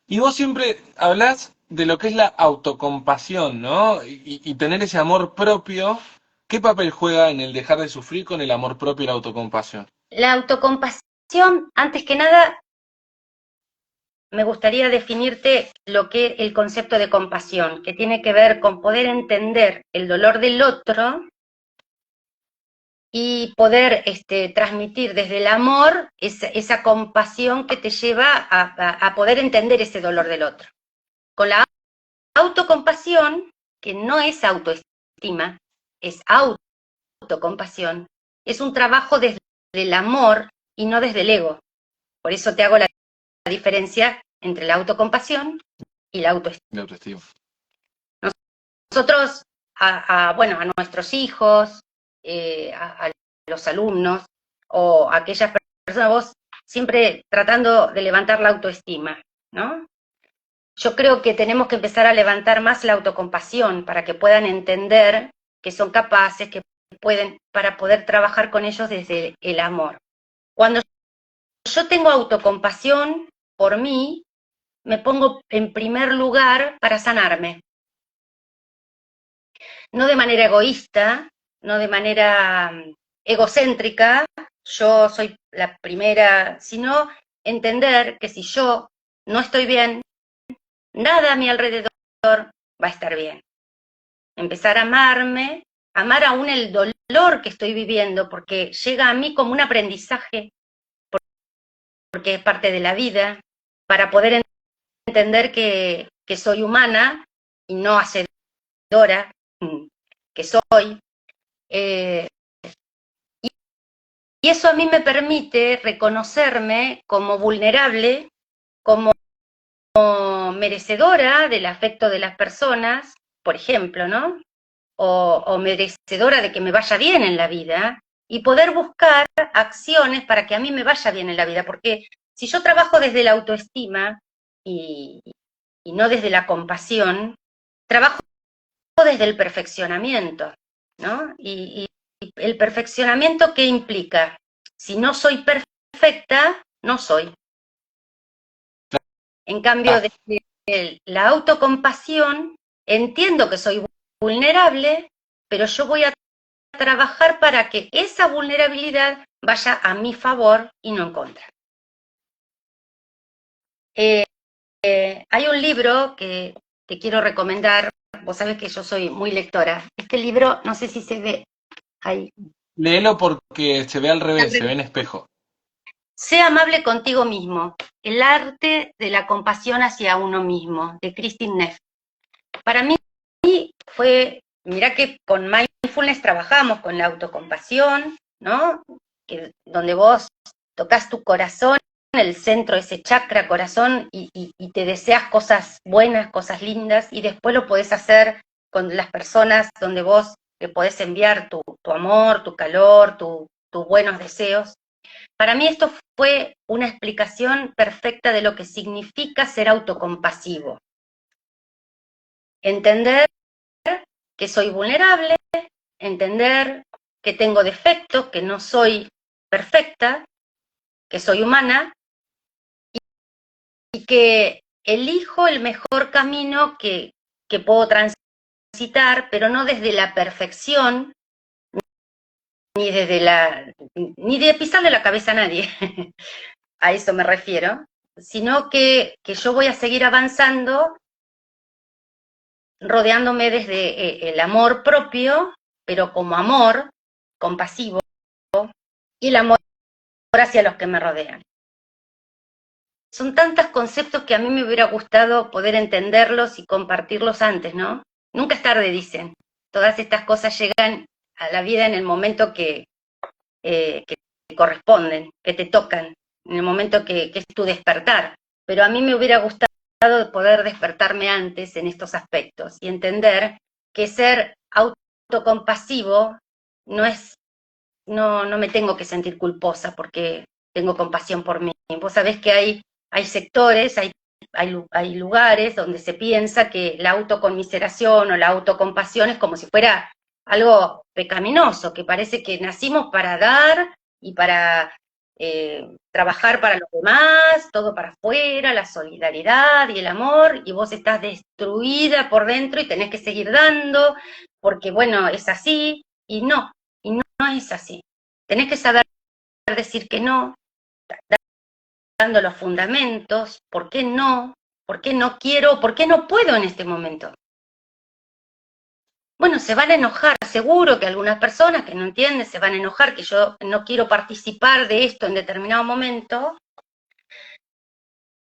Y vos siempre hablás de lo que es la autocompasión, ¿no? Y tener ese amor propio. ¿Qué papel juega en el dejar de sufrir con el amor propio y la autocompasión? La autocompasión, antes que nada, me gustaría definirte lo que es el concepto de compasión, que tiene que ver con poder entender el dolor del otro y poder transmitir desde el amor esa compasión que te lleva a poder entender ese dolor del otro. Con la autocompasión, que no es autoestima, es autocompasión, es un trabajo desde el amor y no desde el ego. Por eso te hago la diferencia entre la autocompasión y la autoestima. La autoestima. Nosotros, bueno, a nuestros hijos, a los alumnos o a aquellas personas, vos siempre tratando de levantar la autoestima, ¿no? Yo creo que tenemos que empezar a levantar más la autocompasión para que puedan entender que son capaces, que pueden, para poder trabajar con ellos desde el amor. Cuando yo tengo autocompasión por mí, me pongo en primer lugar para sanarme. No de manera egoísta, no de manera egocéntrica, yo soy la primera, sino entender que si yo no estoy bien, nada a mi alrededor va a estar bien. Empezar a amarme, amar aún el dolor que estoy viviendo, porque llega a mí como un aprendizaje, porque es parte de la vida, para poder entender que soy humana y no hacedora, que soy. Y eso a mí me permite reconocerme como vulnerable, como merecedora del afecto de las personas, por ejemplo, ¿no? O merecedora de que me vaya bien en la vida, y poder buscar acciones para que a mí me vaya bien en la vida, porque si yo trabajo desde la autoestima y, y no desde la compasión, trabajo desde el perfeccionamiento, ¿no? Y el perfeccionamiento, ¿qué implica? Si no soy perfecta, no soy. En cambio, Ah, de la autocompasión, entiendo que soy vulnerable, pero yo voy a trabajar para que esa vulnerabilidad vaya a mi favor y no en contra. Hay un libro que te quiero recomendar, vos sabés que yo soy muy lectora. Este libro, no sé si se ve ahí. léelo porque se ve al revés, se ve en espejo. Sé amable contigo mismo, el arte de la compasión hacia uno mismo, de Kristin Neff. Para mí fue, mirá que con mindfulness trabajamos con la autocompasión, ¿no? Donde vos tocas tu corazón, el centro, ese chakra corazón, y te deseas cosas buenas, cosas lindas, y después lo podés hacer con las personas donde vos le podés enviar tu amor, tu calor, tus buenos deseos. Para mí esto fue una explicación perfecta de lo que significa ser autocompasivo. Entender que soy vulnerable, entender que tengo defectos, que no soy perfecta, que soy humana y que elijo el mejor camino que puedo transitar, pero no desde la perfección, ni de pisarle la cabeza a nadie, a eso me refiero, sino que yo voy a seguir avanzando rodeándome desde el amor propio, pero como amor compasivo, y el amor hacia los que me rodean. Son tantos conceptos que a mí me hubiera gustado poder entenderlos y compartirlos antes, ¿no? Nunca es tarde, dicen. Todas estas cosas llegan a la vida en el momento que corresponden, que te tocan, en el momento que es tu despertar. Pero a mí me hubiera gustado poder despertarme antes en estos aspectos y entender que ser autocompasivo no es no me tengo que sentir culposa porque tengo compasión por mí. Vos sabés que hay sectores, hay lugares donde se piensa que la autoconmiseración o la autocompasión es como si fuera algo pecaminoso, que parece que nacimos para dar y para trabajar para los demás, todo para afuera, la solidaridad y el amor, y vos estás destruida por dentro y tenés que seguir dando, porque bueno, es así, y no es así. Tenés que saber decir que no, dando los fundamentos, por qué no quiero, por qué no puedo en este momento. Bueno, se van a enojar, seguro que algunas personas que no entienden se van a enojar, que yo no quiero participar de esto en determinado momento,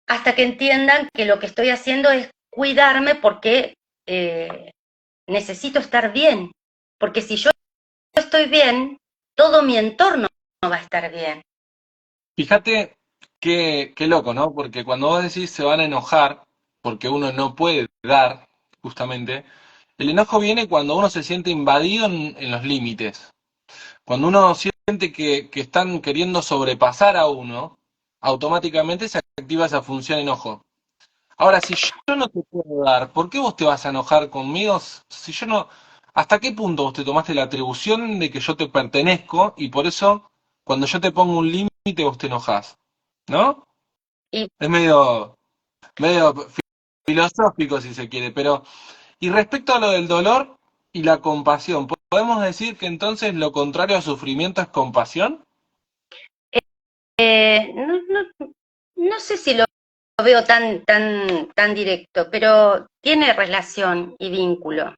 hasta que entiendan que lo que estoy haciendo es cuidarme porque necesito estar bien, porque si yo estoy bien, todo mi entorno va a estar bien. Fíjate qué loco, ¿no? Porque cuando vos decís se van a enojar porque uno no puede dar, justamente, el enojo viene cuando uno se siente invadido en los límites. Cuando uno siente que están queriendo sobrepasar a uno, automáticamente se activa esa función enojo. Ahora, si yo no te puedo dar, ¿por qué vos te vas a enojar conmigo? Si yo no, ¿hasta qué punto vos te tomaste la atribución de que yo te pertenezco y por eso cuando yo te pongo un límite vos te enojás? ¿No? Y Es medio filosófico si se quiere, pero y respecto a lo del dolor y la compasión, ¿podemos decir que entonces lo contrario a sufrimiento es compasión? no sé si lo veo tan directo, pero tiene relación y vínculo.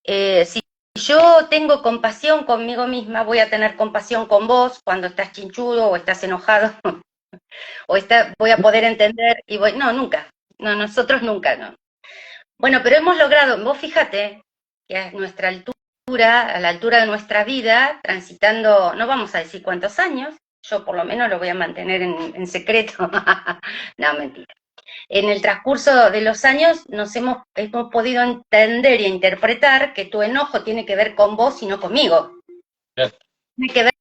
Si yo tengo compasión conmigo misma, voy a tener compasión con vos cuando estás chinchudo o estás enojado, voy a poder entender y no, nunca, no, nosotros nunca, no. Bueno, pero hemos logrado, vos fíjate que a nuestra altura, a la altura de nuestra vida, transitando, no vamos a decir cuántos años, yo por lo menos lo voy a mantener en secreto, no, mentira. En el transcurso de los años hemos podido entender e interpretar que tu enojo tiene que ver con vos y no conmigo. Bien. Tiene que ver,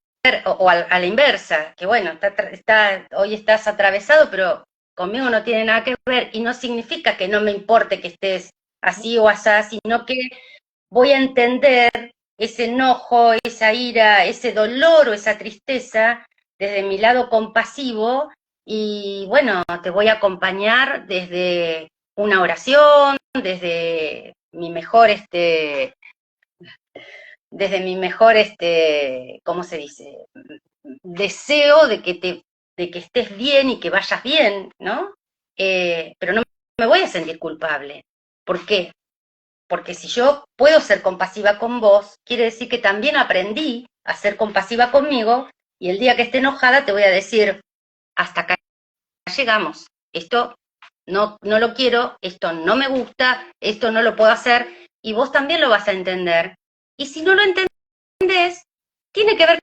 o a la inversa, que bueno, hoy estás atravesado, pero conmigo no tiene nada que ver, y no significa que no me importe que estés así o asá, sino que voy a entender ese enojo, esa ira, ese dolor o esa tristeza desde mi lado compasivo y bueno, te voy a acompañar desde una oración, desde mi mejor, ¿cómo se dice? Deseo de que estés bien y que vayas bien, ¿no? Pero no me voy a sentir culpable. ¿Por qué? Porque si yo puedo ser compasiva con vos, quiere decir que también aprendí a ser compasiva conmigo y el día que esté enojada te voy a decir, hasta acá llegamos, esto no lo quiero, esto no me gusta, esto no lo puedo hacer y vos también lo vas a entender. Y si no lo entendés, tiene que ver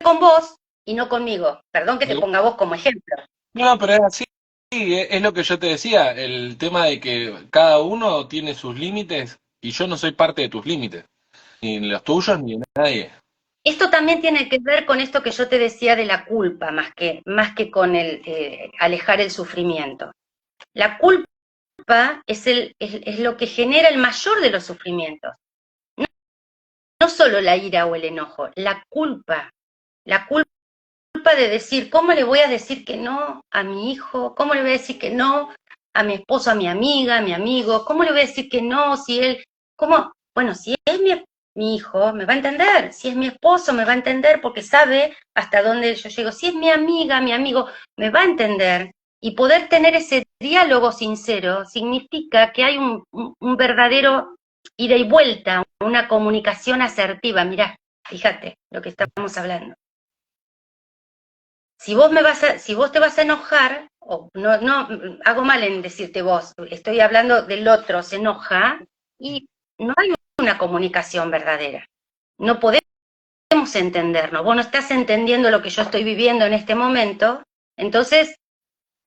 con vos y no conmigo. Perdón que te ponga vos como ejemplo. No, pero es así, es lo que yo te decía, el tema de que cada uno tiene sus límites y yo no soy parte de tus límites, ni los tuyos ni de nadie. Esto también tiene que ver con esto que yo te decía de la culpa, más que con el alejar el sufrimiento. La culpa es lo que genera el mayor de los sufrimientos. No, no solo la ira o el enojo, la culpa de decir, ¿cómo le voy a decir que no a mi hijo? ¿Cómo le voy a decir que no a mi esposo, a mi amiga, a mi amigo? ¿Cómo le voy a decir que no si él, cómo? Bueno, si es mi hijo, me va a entender. Si es mi esposo, me va a entender porque sabe hasta dónde yo llego. Si es mi amiga, mi amigo, me va a entender. Y poder tener ese diálogo sincero significa que hay un verdadero ida y vuelta, una comunicación asertiva. Mirá, fíjate lo que estamos hablando. Si vos te vas a enojar, o no, hago mal en decirte vos, estoy hablando del otro, se enoja, y no hay una comunicación verdadera. No podemos entendernos. Vos no estás entendiendo lo que yo estoy viviendo en este momento, entonces,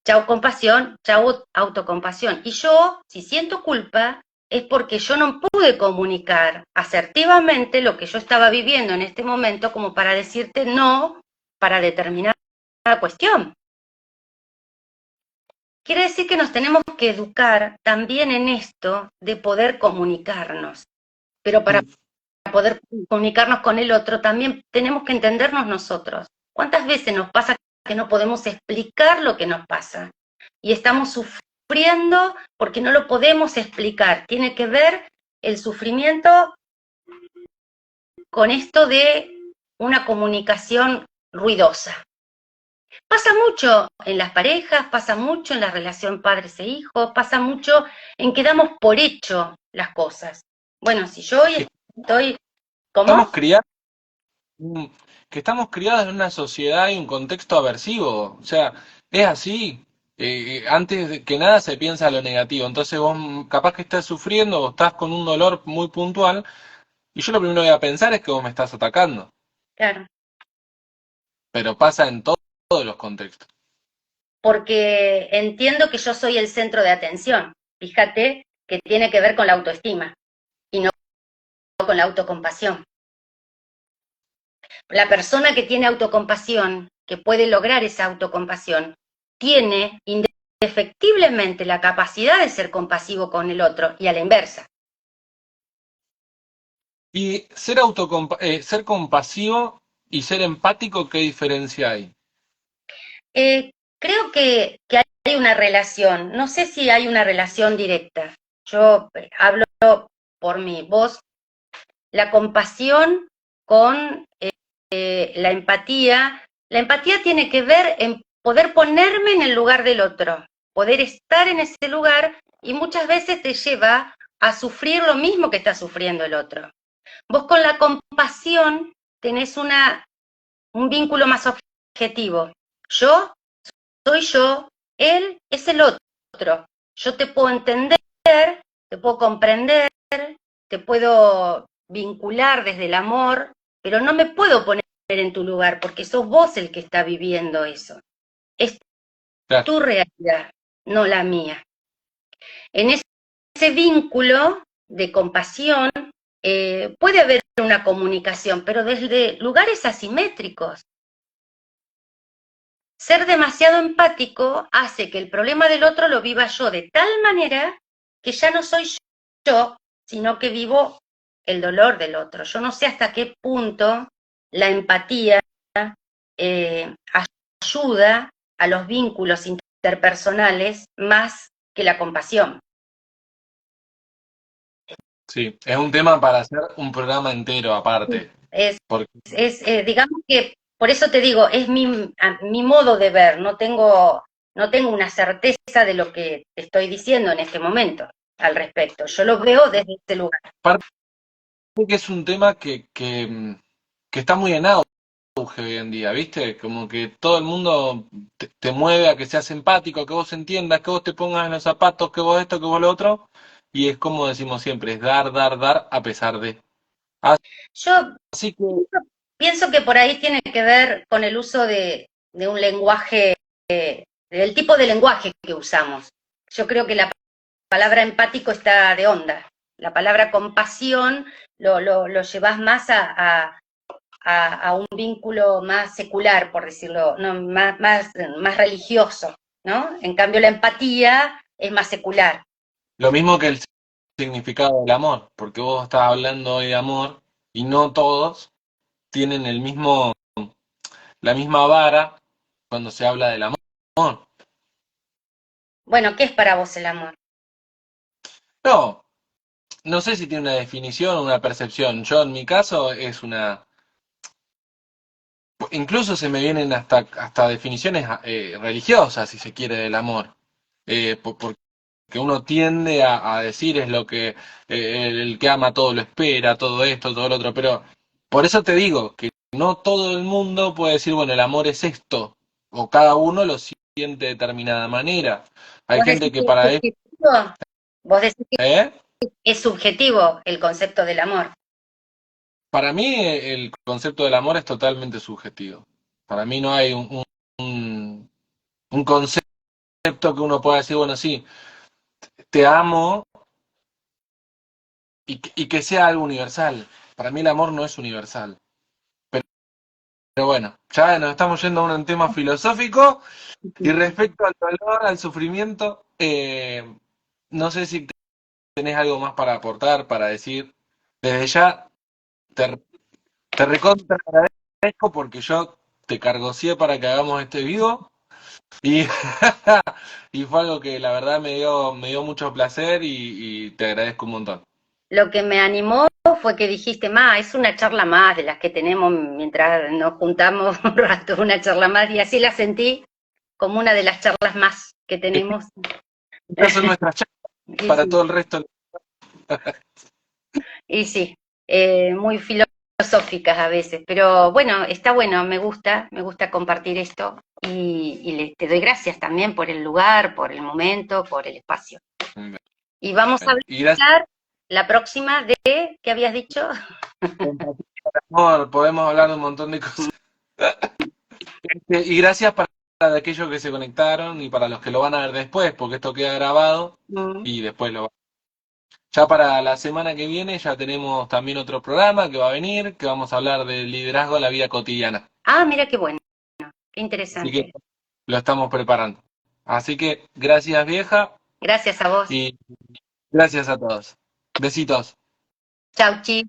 chau compasión, chau autocompasión. Y yo, si siento culpa, es porque yo no pude comunicar asertivamente lo que yo estaba viviendo en este momento como para decirte no para determinada cuestión. Quiere decir que nos tenemos que educar también en esto de poder comunicarnos, pero para poder comunicarnos con el otro también tenemos que entendernos nosotros. ¿Cuántas veces nos pasa que no podemos explicar lo que nos pasa? Y estamos sufriendo porque no lo podemos explicar. Tiene que ver el sufrimiento con esto de una comunicación ruidosa. Pasa mucho en las parejas, pasa mucho en la relación padres e hijos, pasa mucho en que damos por hecho las cosas. Bueno, si yo hoy estoy... Estamos ¿Cómo? criados, que estamos criados en una sociedad y un contexto aversivo. O sea, es así. Antes de que nada se piensa lo negativo. Entonces vos capaz que estás sufriendo o estás con un dolor muy puntual y yo lo primero que voy a pensar es que vos me estás atacando. Claro, Pero pasa en todos los contextos. porque entiendo que yo soy el centro de atención. Fíjate que tiene que ver con la autoestima y no con la autocompasión. La persona que tiene autocompasión, que puede lograr esa autocompasión, tiene indefectiblemente la capacidad de ser compasivo con el otro y a la inversa. Y ser compasivo y ser empático, ¿qué diferencia hay? Creo que hay una relación, no sé si hay una relación directa. Yo hablo por mí. Vos, la compasión con la empatía tiene que ver en poder ponerme en el lugar del otro, poder estar en ese lugar y muchas veces te lleva a sufrir lo mismo que está sufriendo el otro. Vos con la compasión tenés un vínculo más objetivo. Yo soy yo, él es el otro. Yo te puedo entender, te puedo comprender, te puedo vincular desde el amor, pero no me puedo poner en tu lugar porque sos vos el que está viviendo eso. Es Claro. tu realidad, no la mía. En ese vínculo de compasión puede haber una comunicación, pero desde lugares asimétricos. Ser demasiado empático hace que el problema del otro lo viva yo de tal manera que ya no soy yo, sino que vivo el dolor del otro. Yo no sé hasta qué punto la empatía eh, ayuda a los vínculos interpersonales más que la compasión. Sí, es un tema para hacer un programa entero aparte. Es, Porque, digamos que, por eso te digo, es mi modo de ver, no tengo una certeza de lo que te estoy diciendo en este momento al respecto. Yo lo veo desde este lugar. aparte que es un tema que está muy en auge hoy en día, ¿viste? Como que todo el mundo te mueve a que seas empático, a que vos entiendas, que vos te pongas en los zapatos, que vos esto, que vos lo otro. Y es como decimos siempre, es dar, dar, dar a pesar de. Yo Así que, pienso que por ahí tiene que ver con el uso de un lenguaje, del tipo de lenguaje que usamos. Yo creo que la palabra empático está de onda. La palabra compasión lo llevas más a un vínculo más secular, por decirlo, no, más religioso, ¿no? En cambio, la empatía es más secular. lo mismo que el significado del amor, porque vos estás hablando hoy de amor y no todos tienen la misma vara cuando se habla del amor. Bueno, ¿qué es para vos el amor? No, no sé si tiene una definición o una percepción. Yo en mi caso es una... Incluso se me vienen hasta definiciones religiosas, si se quiere, del amor. Porque uno tiende a decir es lo que el que ama todo lo espera, todo esto, todo lo otro. Pero por eso te digo que no todo el mundo puede decir, bueno, el amor es esto. O cada uno lo siente de determinada manera. Hay ¿Vos gente decís que que es para esto... subjetivo? ¿Vos decís que ¿Eh? es subjetivo el concepto del amor? Para mí el concepto del amor es totalmente subjetivo. Para mí no hay un, un concepto que uno pueda decir, bueno, sí, te amo y que sea algo universal. Para mí el amor no es universal. Pero bueno, ya nos estamos yendo a un tema filosófico y respecto al dolor, al sufrimiento, no sé si tenés algo más para aportar, para decir. Desde ya te, te recontra agradezco porque yo te cargocié para que hagamos este vivo y, y fue algo que la verdad me dio mucho placer y te agradezco un montón. Lo que me animó fue que dijiste, es una charla más de las que tenemos mientras nos juntamos un rato, una charla más, y así la sentí como una de las charlas más que tenemos. Estas son nuestras charlas Y para sí, todo el resto. y sí, muy filosóficas a veces, pero bueno, está bueno, me gusta compartir esto te doy gracias también por el lugar, por el momento, por el espacio. Y vamos a Y gracias hablar la próxima de, ¿qué habías dicho? amor, podemos hablar de un montón de cosas. Y gracias para aquellos que se conectaron y para los que lo van a ver después, porque esto queda grabado Mm. y después lo va. Ya para la semana que viene ya tenemos también otro programa que va a venir, que vamos a hablar del liderazgo en la vida cotidiana. Mira qué bueno, qué Así que interesante. lo estamos preparando. Así que gracias vieja Gracias a vos. y gracias a todos. Besitos. Chau, chi.